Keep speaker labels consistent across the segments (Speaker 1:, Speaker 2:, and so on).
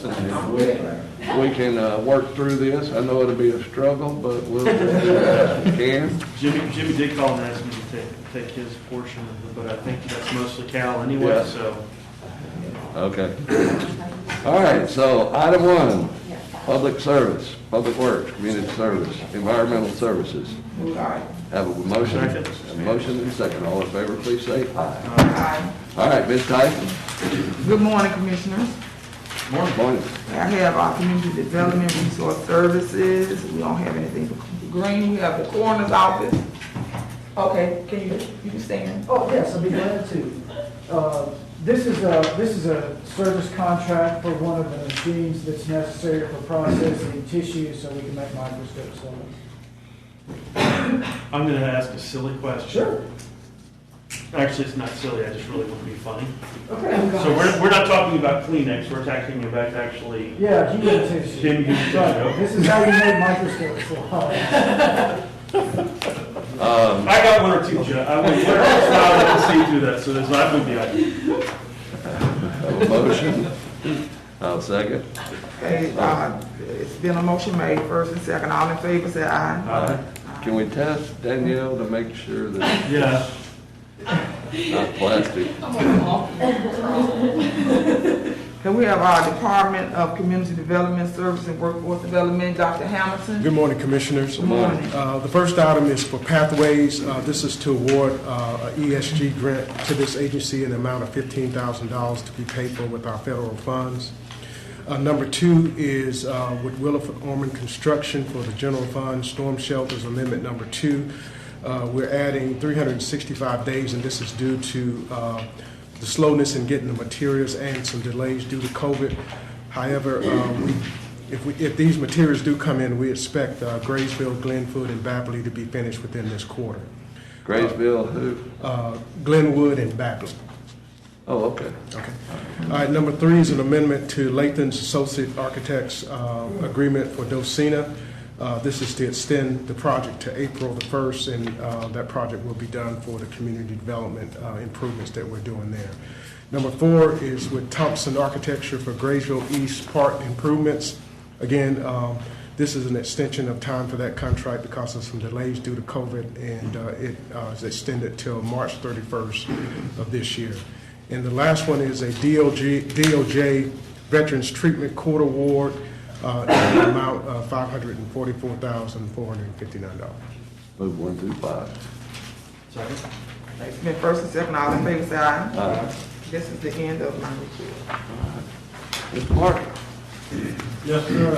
Speaker 1: And we can work through this. I know it'll be a struggle, but we'll do the best we can.
Speaker 2: Jimmy did call and ask me to take his portion of it, but I think that's mostly Cal anyway,
Speaker 1: Yeah.
Speaker 2: so.
Speaker 1: Okay. All right, so item 1, public service, public works, community service, environmental services. Have a motion?
Speaker 2: Second.
Speaker 1: A motion and a second. All in favor, please say aye.
Speaker 3: Aye.
Speaker 1: All right, Ms. Tyson.
Speaker 3: Good morning, Commissioners.
Speaker 1: Morning.
Speaker 3: I have our Community Development Resource Services. We don't have anything for Green. We have the Coroner's Office. Okay, can you stand?
Speaker 4: Oh, yes, I'd be glad to. This is a service contract for one of the machines that's necessary for processing tissue so we can make microscopes on it.
Speaker 2: I'm going to ask a silly question.
Speaker 4: Sure.
Speaker 2: Actually, it's not silly. I just really want to be funny.
Speaker 4: Okay.
Speaker 2: So we're not talking about Kleenex. We're talking about actually.
Speaker 4: Yeah, human tissue.
Speaker 2: Human tissue,
Speaker 4: Right.
Speaker 2: okay.
Speaker 4: This is how you make microscopes.
Speaker 2: I got one or two, Joe. I want to smile and see through that, so that's not going to be ideal.
Speaker 1: Have a motion. I'll second.
Speaker 3: Okay, it's been a motion made, first and second. All in favor, say aye.
Speaker 1: Aye. Can we test Danielle to make sure that
Speaker 2: Yeah.
Speaker 1: it's not plastic?
Speaker 3: Can we have our Department of Community Development Service and Workforce Development, Dr. Hamilton?
Speaker 5: Good morning, Commissioners.
Speaker 3: Good morning.
Speaker 5: The first item is for Pathways. This is to award an ESG grant to this agency in the amount of $15,000 to be paid for with our federal funds. Number 2 is with Willard Orman Construction for the general fund, storm shelters amendment number 2. We're adding 365 days, and this is due to the slowness in getting the materials and some delays due to COVID. However, if these materials do come in, we expect Graysville, Glenwood, and Babley to be finished within this quarter.
Speaker 1: Graysville, who?
Speaker 5: Glenwood and Babley.
Speaker 1: Oh, okay.
Speaker 5: Okay. All right, number 3 is an amendment to Lathan's Associate Architects agreement for Docena. This is to extend the project to April the 1st, and that project will be done for the community development improvements that we're doing there. Number 4 is with Thompson Architecture for Graysville East Park improvements. Again, this is an extension of time for that contract because of some delays due to COVID, and it is extended till March 31st of this year. And the last one is a DOJ Veterans Treatment Court Award in the amount of $544,459.
Speaker 1: Move 1 through 5.
Speaker 2: Second.
Speaker 3: It's been first and second. All in favor, say aye.
Speaker 1: Aye.
Speaker 3: This is the end of my report.
Speaker 1: Mr. Parker.
Speaker 6: Yes, sir.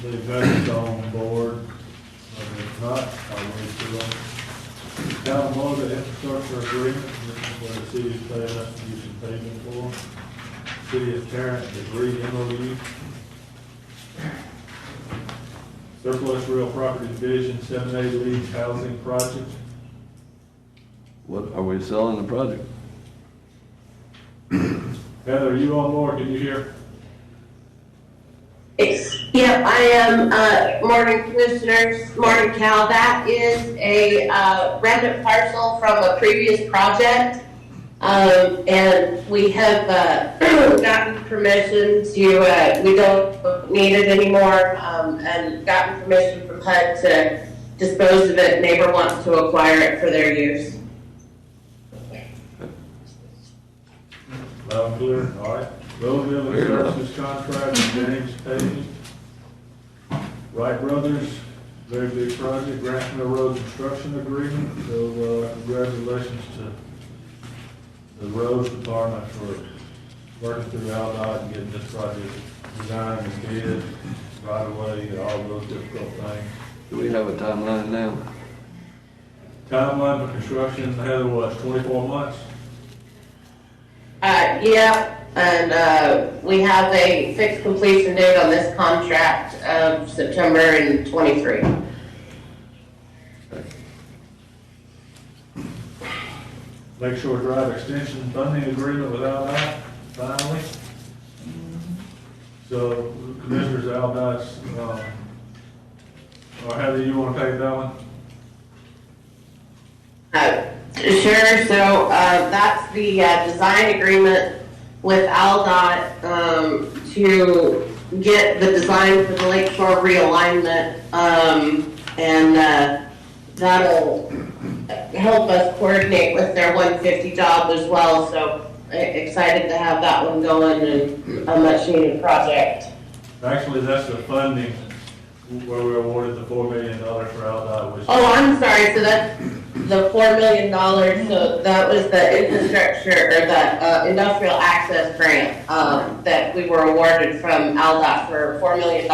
Speaker 6: The veterans on board. If not, I'll move to download the infrastructure agreement. This is where the city is paying us to use some payment for. City of Tarrant agreed MOU. Surplus real property division 7A League housing project.
Speaker 1: What, are we selling the project?
Speaker 6: Heather, are you on board? Can you hear?
Speaker 7: Yeah, I am. Morning, Commissioners. Morning, Cal. That is a remnant parcel from a previous project. And we have gotten permission to, we don't need it anymore, and gotten permission from HUD to dispose of it. Neighbor wants to acquire it for their use.
Speaker 6: Loud and clear. All right. Road building services contract with James Page. Wright Brothers, very big project. Grantmere Road construction agreement. So congratulations to the roads department for working through Aldott and getting this project designed and bid right away, all those difficult things.
Speaker 1: Do we have a timeline now?
Speaker 6: Timeline for construction, Heather, was 24 months?
Speaker 7: Yeah, and we have a fixed completion date on this contract of September in 23.
Speaker 6: Lake Shore Drive extension funding agreement with Aldott, finally. So, Commissioners, Aldott's, or Heather, you want to take that one?
Speaker 7: Sure. So that's the design agreement with AlDOT to get the design for the lakeshore realignment, and that'll help us coordinate with their 150 job as well. So excited to have that one going, and a much needed project.
Speaker 6: Actually, that's the funding where we awarded the $4 million for AlDOT, which.
Speaker 7: Oh, I'm sorry, so that's the $4 million, so that was the infrastructure, or the industrial access grant, that we were awarded from AlDOT for $4 million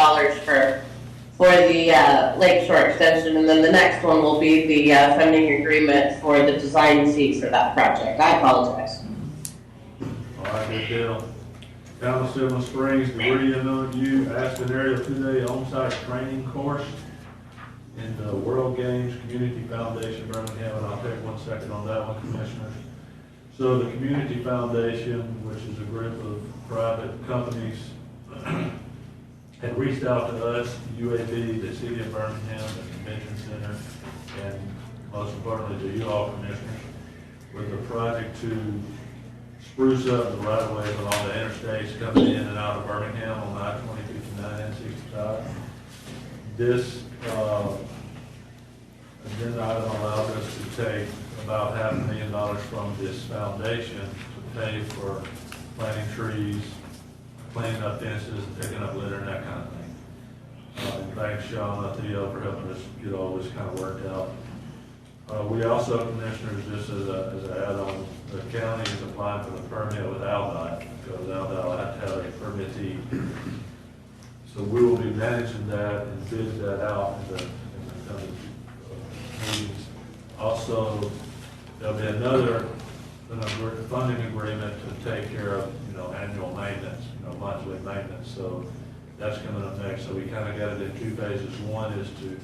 Speaker 7: for the lakeshore extension, and then the next one will be the funding agreement for the design seats for that project. I apologize.
Speaker 6: All right, good deal. Down to Silver Springs, debris and review, Aspen Area 2-day on-site training course in the World Games Community Foundation, Birmingham, and I'll take 1 second on that one, Commissioners. So the Community Foundation, which is a group of private companies, had reached out to us, UAB, the City of Birmingham, the Convention Center, and most importantly to you all, Commissioners, with a project to spruce up the right of ways along the interstates coming in and out of Birmingham on I-20, 59, and 65. This agenda item allows us to take about $500,000 from this foundation to pay for planting trees, cleaning up fences, and picking up litter and that kind of thing. And thanks, Sean and Theo, for helping us get all this kind of worked out. We also, Commissioners, just as an add-on, the county is applying for the permit with AlDOT, because AlDOT will have to have a permittee. So we will be managing that and bid that out in the coming meetings. Also, there'll be another funding agreement to take care of, annual maintenance, monthly maintenance. So that's coming up next. So we kind of got it in 2 phases. One is to do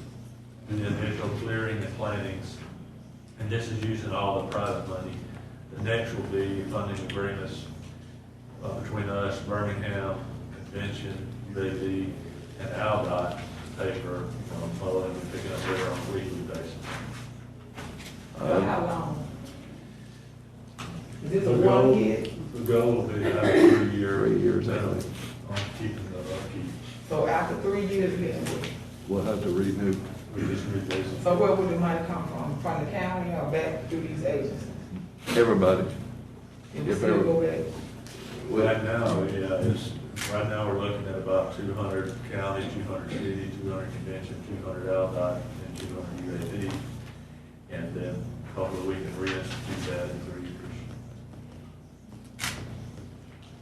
Speaker 6: the initial clearing and plantings, and this is using all the private money. The next will be funding agreements between us, Birmingham, Convention, UAB, and AlDOT to pay for mowing and picking up litter on a weekly basis.
Speaker 3: How long? Is this a
Speaker 6: The goal-
Speaker 3: 1 year?
Speaker 6: The goal will be to have a 3-year.
Speaker 1: 3 years out.
Speaker 6: on keeping the upkeep.
Speaker 3: So after 3 years, then,
Speaker 1: We'll have to renew.
Speaker 6: We just replace it.
Speaker 3: so where would the money come from? From the county or back through these agencies?
Speaker 1: Everybody.
Speaker 3: It would
Speaker 1: If
Speaker 3: still
Speaker 1: ever-
Speaker 3: go back?
Speaker 6: Right now, we're looking at about 200 county, 200 city, 200 convention, 200 AlDOT, and 200 UAB. And then hopefully we can reinstitute that in 3 years.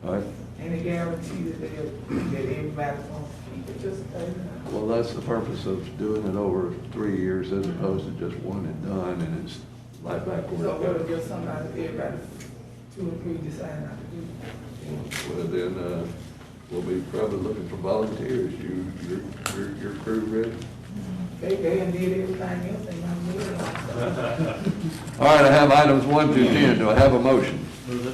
Speaker 1: All right.
Speaker 3: Any guarantee that everybody's gonna keep participating?
Speaker 1: Well, that's the purpose of doing it over 3 years as opposed to just one and done, and it's right back where
Speaker 3: So
Speaker 1: it
Speaker 3: what
Speaker 1: goes.
Speaker 3: if just somebody, everybody, 2 or 3 decide not to do it?
Speaker 1: Well, then, we'll be probably looking for volunteers. Your crew ready?
Speaker 3: They done did everything else, they not doing it.
Speaker 1: All right, I have items 1 through 10. Do I have a motion?
Speaker 2: Move it.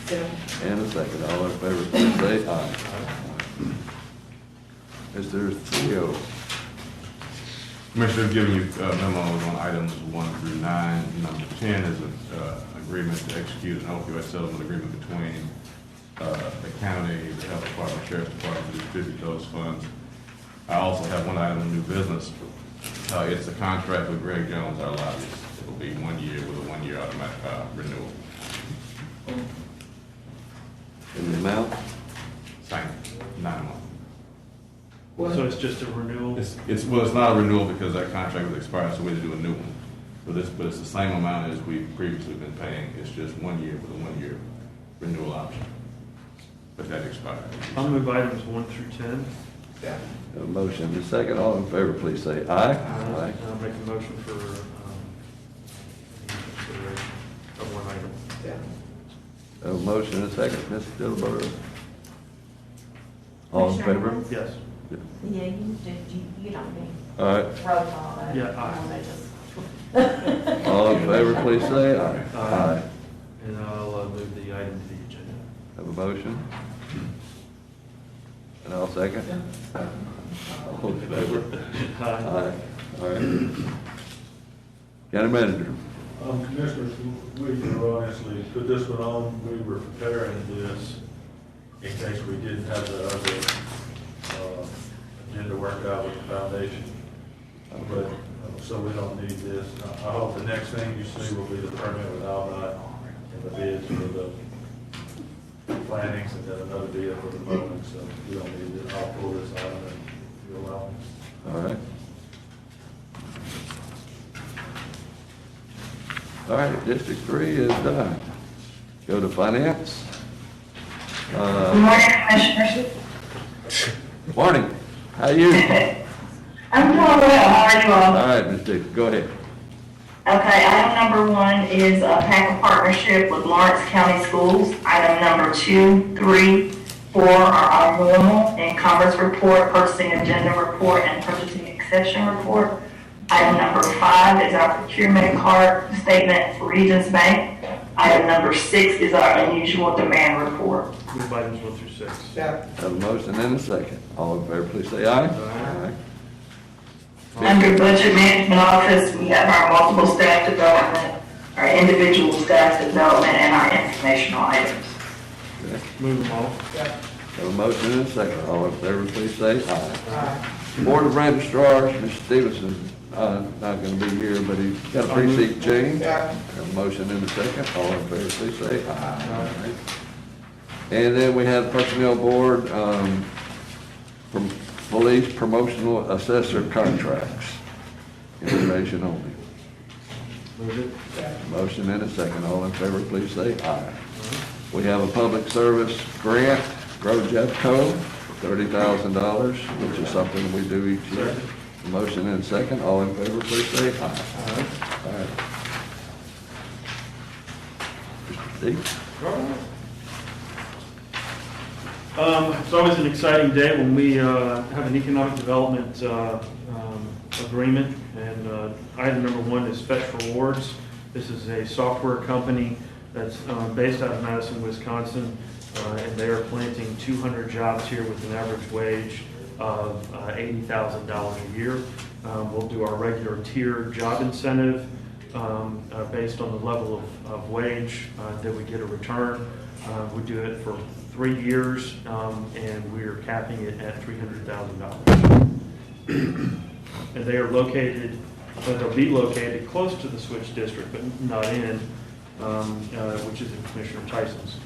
Speaker 3: So,
Speaker 1: And a second. All in favor, please say aye. Mr. Theo.
Speaker 8: Commissioner, I've given you memos on items 1 through 9. Number 10 is an agreement to execute an opioid settlement agreement between the county, the health department, sheriff's department to distribute those funds. I also have one item of new business. It's a contract with Greg Jones, our lobbyist. It will be 1 year with a 1-year automatic renewal.
Speaker 1: In the amount?
Speaker 8: Same, 9 months.
Speaker 2: So it's just a renewal?
Speaker 8: It's not a renewal because that contract was expired, so we had to do a new one. But it's the same amount as we've previously been paying. It's just 1 year with a 1-year renewal option. But that expired.
Speaker 2: I'll move items 1 through 10.
Speaker 3: yeah.
Speaker 1: A motion and a second. All in favor, please say aye.
Speaker 2: And I'll make a motion for consideration of 1 item.
Speaker 3: Yeah.
Speaker 1: A motion and a second. Mr. Dillaborough. All in favor?
Speaker 2: Yes.
Speaker 9: Yeah, you don't need
Speaker 1: All right.
Speaker 9: roll call. Though.
Speaker 2: Yeah, aye.
Speaker 1: All in favor, please say aye.
Speaker 2: Aye. And I'll move the item to the agenda.
Speaker 1: Have a motion? And I'll second. All in favor?
Speaker 2: Aye.
Speaker 1: All right. County manager.
Speaker 6: Commissioners, we erroneously put this one on, we were preparing this in case we didn't have the other, agenda worked out with the foundation. But, so we don't need this. I hope the next thing you see will be the permit with Aldite and the bids for the plantings and then another bid for the mowing, so we don't need it. I'll pull this out and you'll allow me.
Speaker 1: All right. All right, District 3 is done. Go to finance.
Speaker 10: Morning, Commissioners.
Speaker 1: Morning, how you?
Speaker 10: I'm doing well. How are you all?
Speaker 1: All right, Ms. Dixon, go ahead.
Speaker 10: Okay, item number 1 is a PACA partnership with Lawrence County Schools. Item number 2, 3, 4 are our normal encumbrance report, purchasing agenda report, and purchasing exception report. Item number 5 is our procurement card statement for Regions Bank. Item number 6 is our unusual demand report.
Speaker 2: Move items 1 through 6.
Speaker 1: Have a motion and a second. All in favor, please say aye. Aye.
Speaker 10: Under Budget Management Office, we have our multiple staff development, our individual staff development, and our informational items.
Speaker 2: Move them all.
Speaker 1: Have a motion and a second. All in favor, please say aye. Board of Registrars, Mr. Stevenson, not going to be here, but he's got a precinct change. Have a motion and a second. All in favor, please say aye. And then we have Personnel Board, from Police Promotional Assessor Contracts. Information only. Motion and a second. All in favor, please say aye. We have a public service grant, GrowJetco, $30,000, which is something we do each year. Motion and a second. All in favor, please say aye. All right. Mr. Steve?
Speaker 2: It's always an exciting day when we have an economic development agreement, and item number 1 is Fetch Rewards. This is a software company that's based out of Madison, Wisconsin, and they are planting 200 jobs here with an average wage of $80,000 a year. We'll do our regular tier job incentive based on the level of wage that we get a return. We do it for 3 years, and we are capping it at $300,000. And they are located, they'll be located close to the switch district, but not in, which is in Commissioner Tyson's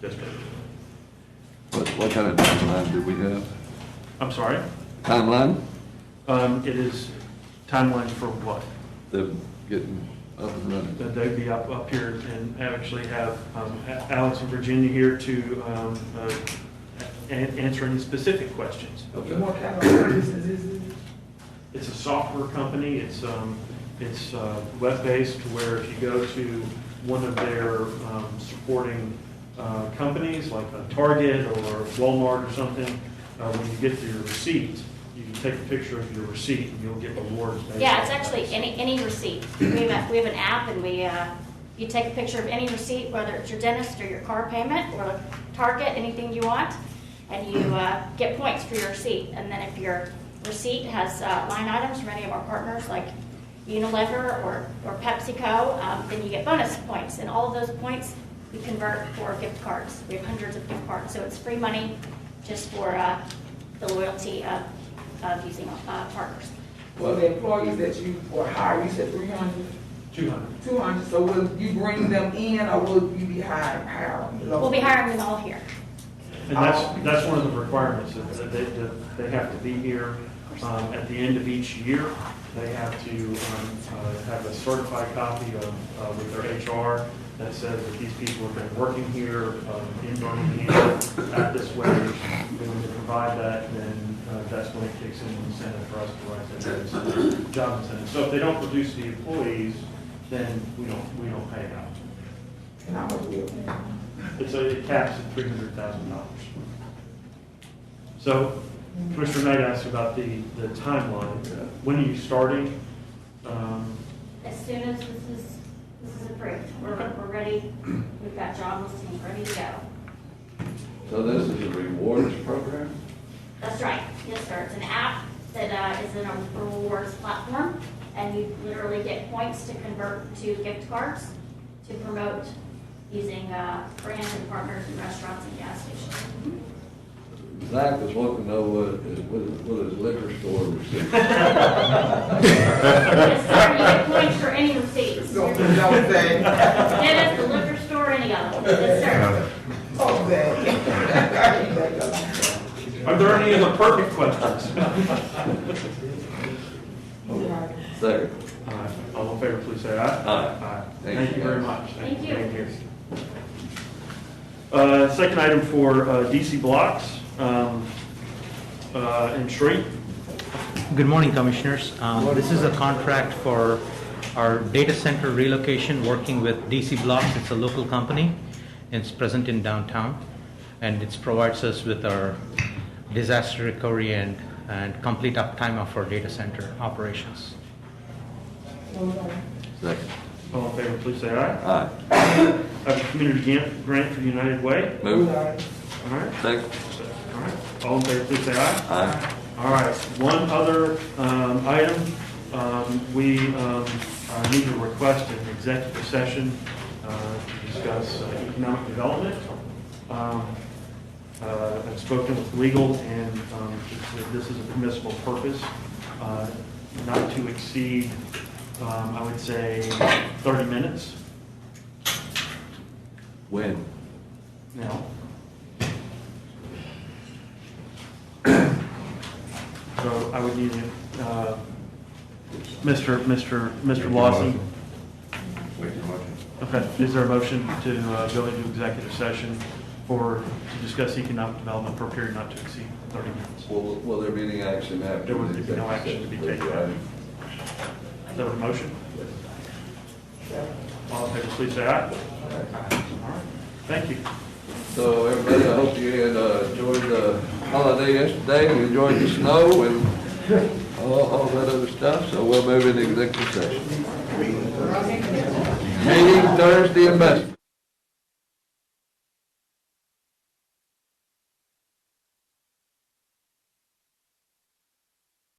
Speaker 2: district.
Speaker 1: What kind of timeline do we have?
Speaker 2: I'm sorry?
Speaker 1: Timeline?
Speaker 2: It is timeline for what?
Speaker 1: The getting up and running.
Speaker 2: That they'd be up here and actually have Alex and Virginia here to answer any specific questions.
Speaker 1: Okay.
Speaker 3: What kind of services is it?
Speaker 2: It's a software company. It's web-based, where if you go to one of their supporting companies, like a Target or Walmart or something, when you get to your receipt, you can take a picture of your receipt and you'll get rewards.
Speaker 9: Yeah, it's actually any receipt. We have an app, and you take a picture of any receipt, whether it's your dentist or your car payment or Target, anything you want, and you get points for your receipt. And then if your receipt has line items from any of our partners like Unilever or PepsiCo, then you get bonus points, and all of those points we convert for gift cards. We have hundreds of gift cards, so it's free money just for the loyalty of using partners.
Speaker 3: Well, the employees that you or hire, you said 300?
Speaker 2: 200.
Speaker 3: 200, so will you bring them in, or will you be hiring?
Speaker 9: We'll be hiring them all here.
Speaker 2: And that's one of the requirements, is that they have to be here at the end of each year. They have to have a certified copy of with their HR that says that these people have been working here in Birmingham at this wage. When we provide that, then that's when it kicks in the incentive for us to write that job incentive. So if they don't produce the employees, then we don't pay out.
Speaker 3: And how much will pay?
Speaker 2: It caps at $300,000. So Commissioner Knight asked about the timeline. When are you starting?
Speaker 9: As soon as this is approved, we're ready. We've got job listings ready to go.
Speaker 1: So this is a rewards program?
Speaker 9: That's right. Yes, sir. It's an app that is in a rewards platform, and you literally get points to convert to gift cards to promote using brands and partners in restaurants and gas stations.
Speaker 1: Zach was wanting to know what his liquor store receipt.
Speaker 9: Yes, sir, you get points for any receipts.
Speaker 3: Don't put it out there.
Speaker 9: Dentist, the liquor store, any of them. Yes, sir.
Speaker 3: Oh, Zach.
Speaker 2: Are there any other pertinent questions?
Speaker 1: Second.
Speaker 2: All in favor, please say aye.
Speaker 1: Aye.
Speaker 2: Thank you very much.
Speaker 9: Thank you.
Speaker 2: Second item for DC Blocks, and Shree.
Speaker 11: Good morning, Commissioners. This is a contract for our data center relocation, working with DC Blocks. It's a local company. It's present in downtown, and it provides us with our disaster recovery and complete uptime of our data center operations.
Speaker 1: Second.
Speaker 2: All in favor, please say aye.
Speaker 1: Aye.
Speaker 2: I have a community grant for United Way.
Speaker 1: Move.
Speaker 2: All right.
Speaker 1: Second.
Speaker 2: All right. All in favor, please say aye.
Speaker 1: Aye.
Speaker 2: All right. One other item. We need to request an executive session to discuss economic development. I've spoken with legal, and this is a permissible purpose, not to exceed, I would say, 30 minutes.
Speaker 1: When?
Speaker 2: Now. So I would need Mr. Lawson.
Speaker 8: Wait your motion.
Speaker 2: Okay, is there a motion to go into executive session to discuss economic development for a period not to exceed 30 minutes?
Speaker 1: Will there be any action after?
Speaker 2: There will
Speaker 1: the
Speaker 2: be no action to be taken.
Speaker 1: executive
Speaker 2: Is that a motion? All in favor, please say aye. All right, thank you.
Speaker 1: So everybody, I hope you had enjoyed the holiday yesterday, and enjoyed the snow and all that other stuff. So we'll move into executive session. Meeting Thursday in Best.